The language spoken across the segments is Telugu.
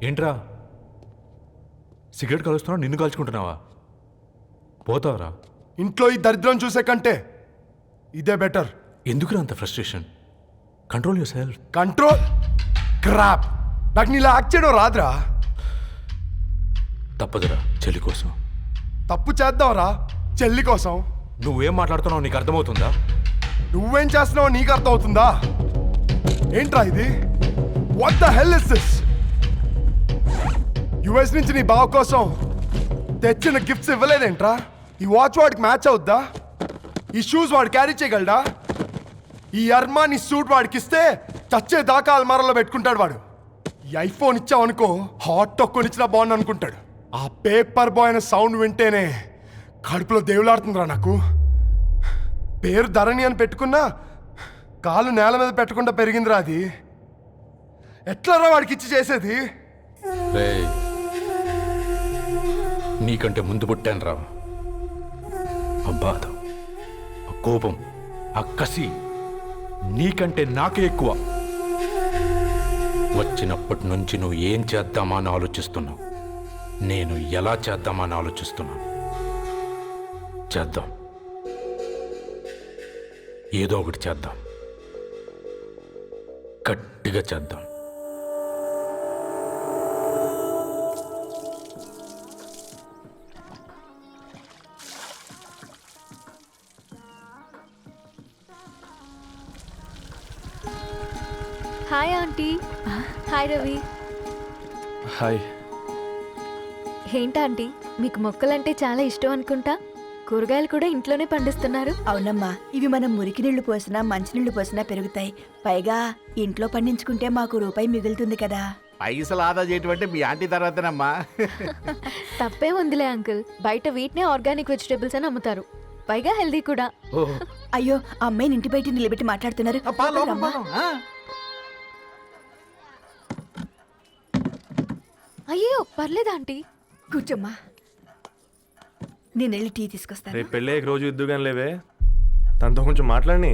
ఏంట్రా సిగరెట్ కాలుస్తున్నావు, నిన్ను కాల్చుకుంటున్నావా? పోతావరా? ఇంట్లో ఈ దరిద్రం చూసే కంటే ఇదే బెటర్. ఎందుకురా అంత frustration? Control your self. Control crap. నాకు నీలా యాక్ట్ చేయడం రాదురా. తప్పదురా చెల్లి కోసం. తప్పు చేద్దాంరా చెల్లి కోసం. నువ్వేం మాట్లాడుతున్నావు నీకు అర్థమవుతుందా? నువ్వేం చేస్తున్నావో నీకు అర్థమవుతుందా? ఏంట్రా ఇది? What the hell is this? US నుంచి నీ బావ కోసం తెచ్చిన గిఫ్ట్స్ ఇవ్వలేదేంట్రా? ఈ వాచ్ వాడికి మ్యాచ్ అవుద్దా? ఈ షూస్ వాడు క్యారీ చేయగలడా? ఈ అర్మానీ సూట్ వాడికి ఇస్తే చచ్చే దాకా అల్మారాలో పెట్టుకుంటాడు వాడు. ఈ ఐఫోన్ ఇచ్చావనుకో హాట్ టాక్ కొనిచ్చినా బాగుంది అనుకుంటాడు. ఆ పేపర్ బాయ్ అనే సౌండ్ వింటేనే కడుపులో దేవులాడుతుందిరా నాకు. పేరు ధరణి అని పెట్టుకున్నా కాలు నేల మీద పెట్టకుండా పెరిగిందిరా అది. ఎట్లరా వాడికి ఇచ్చి చేసేది? నీకంటే ముందు పుట్టాను రా. ఆ బాధ, ఆ కోపం, ఆ కసి నీకంటే నాకే ఎక్కువ. వచ్చినప్పటి నుంచి నువ్వు ఏం చేద్దామా అని ఆలోచిస్తున్నావు, నేను ఎలా చేద్దామా అని ఆలోచిస్తున్నాను. చేద్దాం, ఏదో ఒకటి చేద్దాం, గట్టిగా చేద్దాం. Hi aunty. Hi Ravi. Hi. ఏంటంటీ మీకు మొక్కలంటే చాలా ఇష్టం అనుకుంటా. కూరగాయలు కూడా ఇంట్లోనే పండిస్తున్నారు. అవునమ్మా, ఇవి మనం మురికి నీళ్లు పోసినా మంచినీళ్లు పోసినా పెరుగుతాయి. పైగా ఇంట్లో పండించుకుంటే మాకు రూపాయి మిగులుతుంది కదా. పైసలు ఆదా చేయటం అంటే మీ ఆంటీ తర్వాతనమ్మా. తప్పే ఉందిలే అంకుల్, బయట వీటినే ఆర్గానిక్ వెజిటేబుల్స్ అని అమ్ముతారు, పైగా హెల్దీ కూడా. అయ్యో, అమ్మాయిని ఇంటి బయట నిలబెట్టి మాట్లాడుతున్నారు. రమ్మా. అయ్యో పర్లేదు ఆంటీ. కూర్చోమ్మా, నేను వెళ్ళి టీ తీసుకొస్తాను. రేపు పెళ్ళి రోజు ఇద్దుగాని లేవే, తనతో కొంచెం మాట్లాడి.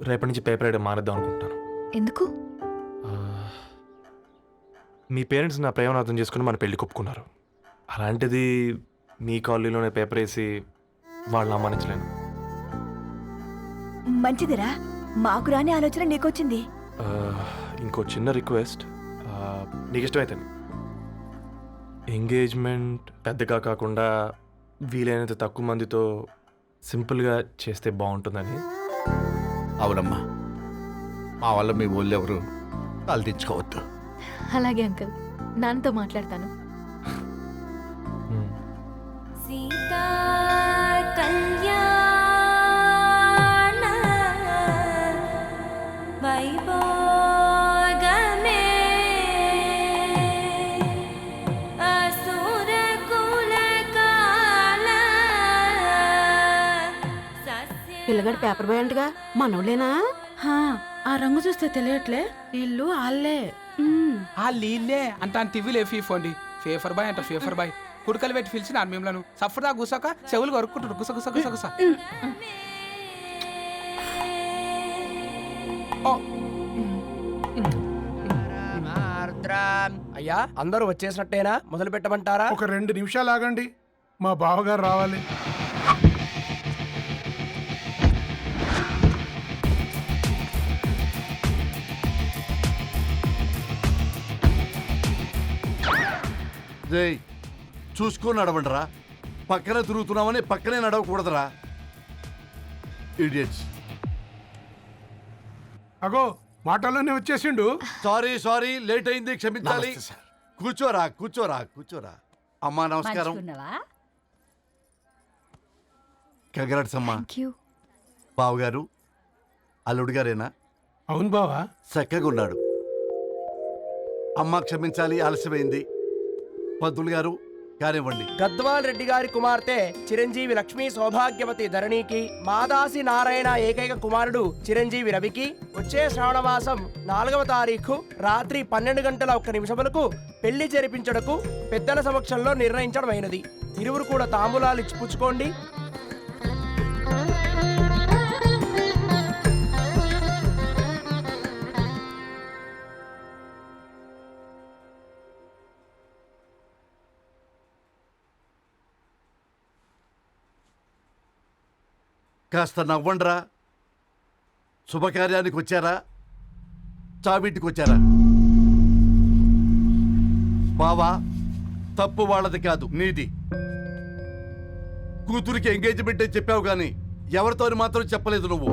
రేపటి నుంచి పేపర్ రైడ్ మానేద్దాం అనుకుంటాను. ఎందుకు? మీ పేరెంట్స్ నా ప్రేమను అర్థం చేసుకుని మన పెళ్లి కొప్పుకున్నారు. అలాంటిది మీ కాలనీలోనే పేపర్ వేసి వాళ్ళని అమ్మానించలేను. మంచిదిరా, మాకు రాని ఆలోచన నీకొచ్చింది. ఇంకో చిన్న రిక్వెస్ట్, నీకు ఇష్టమైతే ఎంగేజ్మెంట్ పెద్దగా కాకుండా వీలైనంత తక్కువ మందితో సింపుల్గా చేస్తే బాగుంటుందని. అవునమ్మా, మా వల్ల మీ ఊళ్ళో ఎవరు కాలు తెచ్చుకోవద్దు. అలాగే అంకుల్, నాన్నతో మాట్లాడతాను. సీతా కళ్యాణ వైభోగమే అసుర కులకాల పిల్లగాడు పేపర్ బాయ్ అంటగా మనోళ్ళేనా? ఆ రంగు చూస్తే తెలియట్లే. ఇల్లు ఆళ్ళే. ఆ లీల్లే అంత టీవీలే ఫీఫోండి. ఫేఫర్ బాయ్ అంట, ఫేఫర్ బాయ్. కుడుకలు పెట్టి పిలిచిన మిమ్మలను సఫర్దా గుసక చెవులు కొరుక్కుంటారు. గుస గుస గుస గుస. అయ్యా, అందరూ వచ్చేసినట్టేనా? మొదలు పెట్టమంటారా? ఒక 2 నిమిషాలు ఆగండి, మా బావగారు రావాలి. జై చూసుకొని నడవండిరా. పక్కన తిరుగుతున్నామని పక్కనే నడవకూడదురా. ఇడియట్స్. అగో మాటల్లోనే వచ్చేసిండు. సారీ లేట్ అయింది, క్షమించాలి. కూర్చోరా కూర్చోరా కూర్చోరా. అమ్మా నమస్కారం. కంగ్రాట్స్ అమ్మా. బావగారు అల్లుడు గారేనా? అవును బావా. చక్కగా ఉన్నాడు. అమ్మ క్షమించాలి, ఆలస్యమైంది. పంతులు గారు కానివ్వండి. గద్వాల్ రెడ్డి గారి కుమార్తె చిరంజీవి లక్ష్మీ సౌభాగ్యవతి ధరణికి, మాదాసి నారాయణ ఏకైక కుమారుడు చిరంజీవి రవికి వచ్చే శ్రావణమాసం 4వ తారీఖు రాత్రి 12:01 పెళ్లి జరిపించడకు పెద్దల సమక్షంలో నిర్ణయించడమైనది. ఇరువురు కూడా తాంబూలాలు ఇచ్చి పుచ్చుకోండి. కాస్త నవ్వండ్రా. శుభకార్యానికి వచ్చారా, చావింటికి వచ్చారా? బావా, తప్పు వాళ్ళది కాదు, నీది. కూతురికి ఎంగేజ్మెంట్ అని చెప్పావు కానీ ఎవరితోని మాత్రం చెప్పలేదు నువ్వు.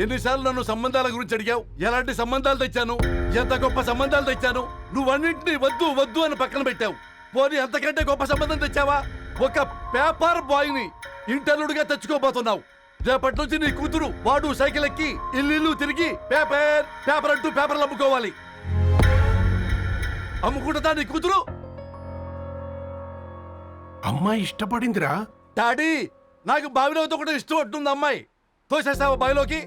ఎన్నిసార్లు నన్ను సంబంధాల గురించి అడిగావు? ఎలాంటి సంబంధాలు తెచ్చాను, ఎంత గొప్ప సంబంధాలు తెచ్చాను. నువ్వన్నింటినీ వద్దు వద్దు అని పక్కన పెట్టావు. పోనీ అంతకంటే గొప్ప సంబంధం తెచ్చావా? ఒక పేపర్ బాయ్ ని ఇంటర్లుడిగా తెచ్చుకోబోతున్నావు. రేపటి నుంచి నీ కూతురు వాడు సైకిల్ ఎక్కి ఇల్లు తిరిగి పేపర్ పేపర్ అంటూ పేపర్లు అమ్ముకోవాలి. అమ్ముకుంటుందా నీ కూతురు? అమ్మాయి ఇష్టపడిందిరా. డాడీ, నాకు బావిలో కూడా ఇష్టం ఉంటుంది. అమ్మాయి తోసేస్తావా బావిలోకి?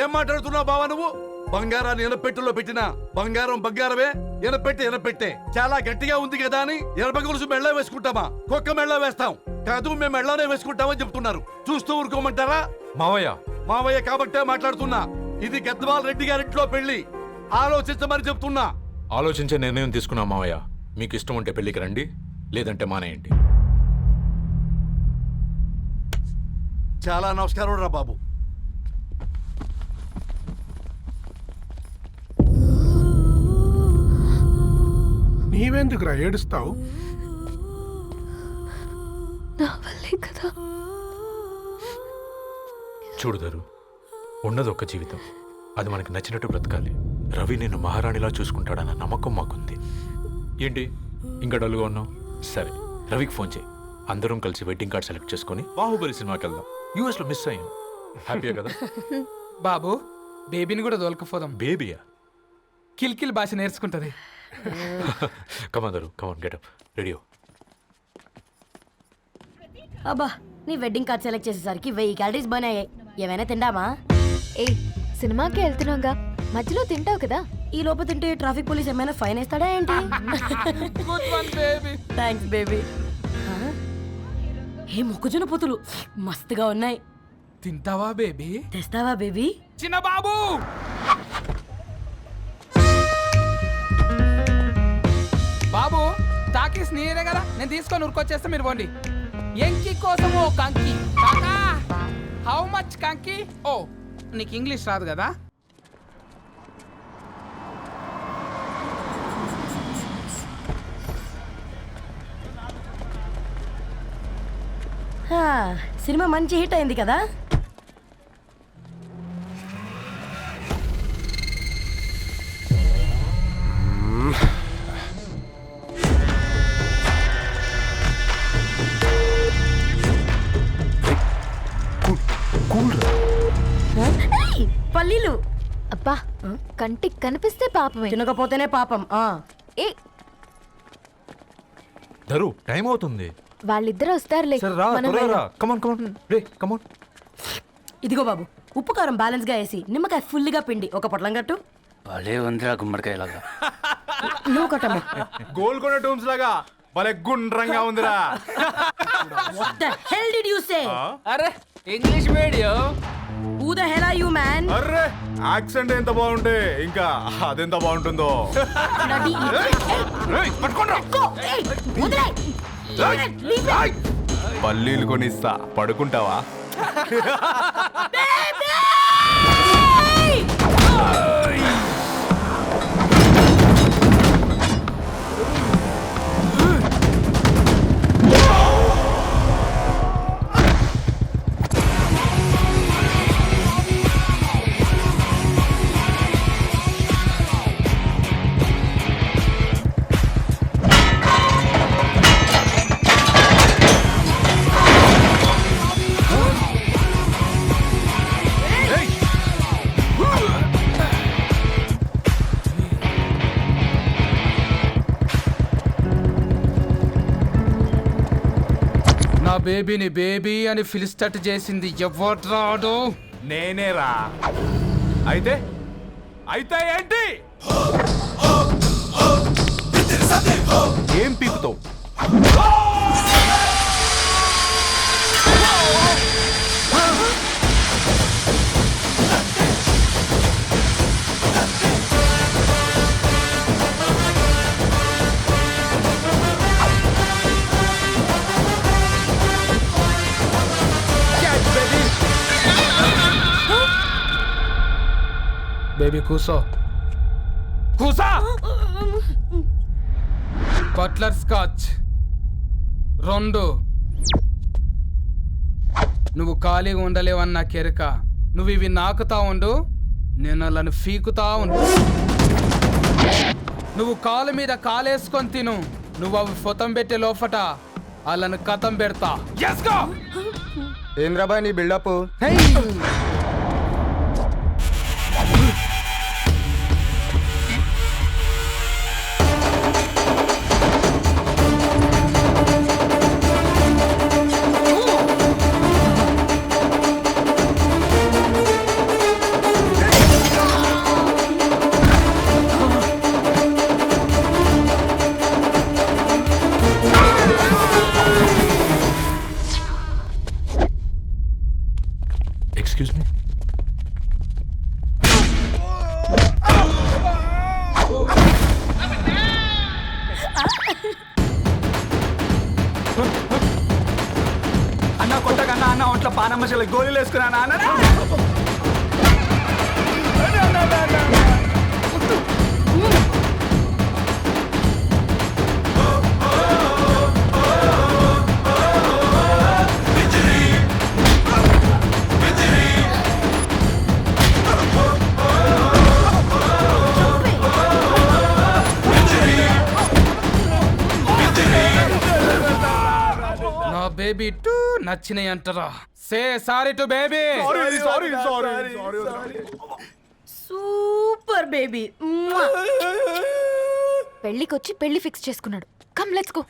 ఏం మాట్లాడుతున్నావు బావా నువ్వు? బంగారాన్ని ఎనపెట్టులో పెట్టినా బంగారం బంగారమే, ఎనపెట్టే చాలా గట్టిగా ఉంది కదా అని ఎనప గొలుసు మెళ్ళ వేసుకుంటామా? కుక్క మెళ్ళ వేస్తాం కాదు, మేము మెళ్ళనే వేసుకుంటామని చెప్తున్నారు. చూస్తూ ఊరుకోమంటారా? మావయ్య, మావయ్య కాబట్టే మాట్లాడుతున్నా. ఇది గద్వాల్ రెడ్డి గారింట్లో పెళ్లి, ఆలోచించమని చెప్తున్నా. ఆలోచించే నిర్ణయం తీసుకున్నా మావయ్య. మీకు ఇష్టం ఉంటే పెళ్లికి రండి, లేదంటే మానేయండి. చాలా నమస్కారం రా బాబు. నీవెందుకురా ఏడుస్తావు? నా వల్లే కదా. చూడుదరు, ఉన్నది ఒక్క జీవితం, అది మనకి నచ్చినట్టు బ్రతకాలి. రవి నేను మహారాణిలా చూసుకుంటాడన్న నమ్మకం మాకుంది. ఏంటి ఇంకా డల్గా ఉన్నావు? సరే, రవికి ఫోన్ చేయి. అందరం కలిసి వెడ్డింగ్ కార్డ్ సెలెక్ట్ చేసుకొని బాహుబలి సినిమాకి వెళ్దాం. యూఎస్ లో మిస్ అయ్యాం. హ్యాపీయా కదా? బాబు, బేబీని కూడా దొలకపోదాం. బేబీయా? కిల్కిల్ భాష నేర్చుకుంటది. కమాందరు, కమాన్, గెటప్, రెడీయో. అబ్బా, నీ వెడ్డింగ్ కార్డ్ సెలెక్ట్ చేసేసరికి 1000 క్యాలరీస్ బర్న్ అయ్యాయి. ఏమైనా తిందామా? ఏ, సినిమాకి వెళ్తున్నాగా, మధ్యలో తింటావు కదా. ఈ లోపు తింటే ట్రాఫిక్ పోలీస్ ఏమైనా ఫైన్ వేస్తాడా ఏంటి? Thanks baby. ఏ మొక్కజొన్న పొతులు మస్తుగా ఉన్నాయి. తింటావా బేబీ? తెస్తావా బేబీ? చిన్న బాబు, బాబు టాకీస్ నీరే కదా, నేను తీసుకొని ఉరికొచ్చేస్తే మీరు పోండి. ఎంకి కోసం ఓ కంకి. కాకా, హౌ మచ్ కంకి? ఓ, నీకు ఇంగ్లీష్ రాదు కదా? సినిమా మంచి హిట్ అయింది కదా. పల్లీలు అబ్బా, కంటికి కనిపిస్తే పాపమే, తినకపోతేనే పాపం. ఏ ధరు, టైం అవుతుంది. వాళ్ళిద్దరు వస్తారులే. మనం వెళ్దాం. కమాన్ కమాన్, రే కమాన్. ఇదిగో బాబు, ఉప్పు కారం బ్యాలెన్స్ గా వేసి నిమ్మకాయ ఫుల్గా పిండి ఒక పొట్లం కట్టు. భలే ఉందిరా గుమ్మడికాయలాగా. నువ్వు కట్టమ్మా. గోల్కొండ టూమ్స్ లాగా భలే గుండ్రంగా ఉందిరా. What the hell did you say? అరే English medium. Who the hell are you, man? Array, accent ఎంత బాగుంటే ఇంకా అదెంత బాగుంటుందో. Bloody పల్లీలు కొనిస్తా, పడుకుంటావా? నా బేబీని బేబీ అని ఫిలిస్టట్ చేసింది ఎవడ్రాడు? నేనేరా. అయితే అయితే ఏంటి? ఏం పీకుతావు? బేబీ కూసో కూసా. Buttler scotch 2. నువ్వు ఖాళీగా ఉండలేవని నా కెరక. నువ్వు ఇవి నాకుతా ఉండు, నేను వాళ్ళని ఫీకుతా ఉండు. నువ్వు కాలు మీద కాలేసుకొని తిను. నువ్వు అవి ఫొతం పెట్టే లోపట వాళ్ళని కథం పెడతా. ఏంద్రాబాయ్ నీ బిల్డప్? Excuse me. అన్న కొట్టకన్నా అన్న ఒంట్లో పానమ్మశల గోళీలు వేసుకున్నా అన్న. నా బేబీ టూ నచ్చినాయి అంటారా? Say sorry to baby. Super baby. పెళ్ళికొచ్చి పెళ్లి ఫిక్స్ చేసుకున్నాడు. Come let's go.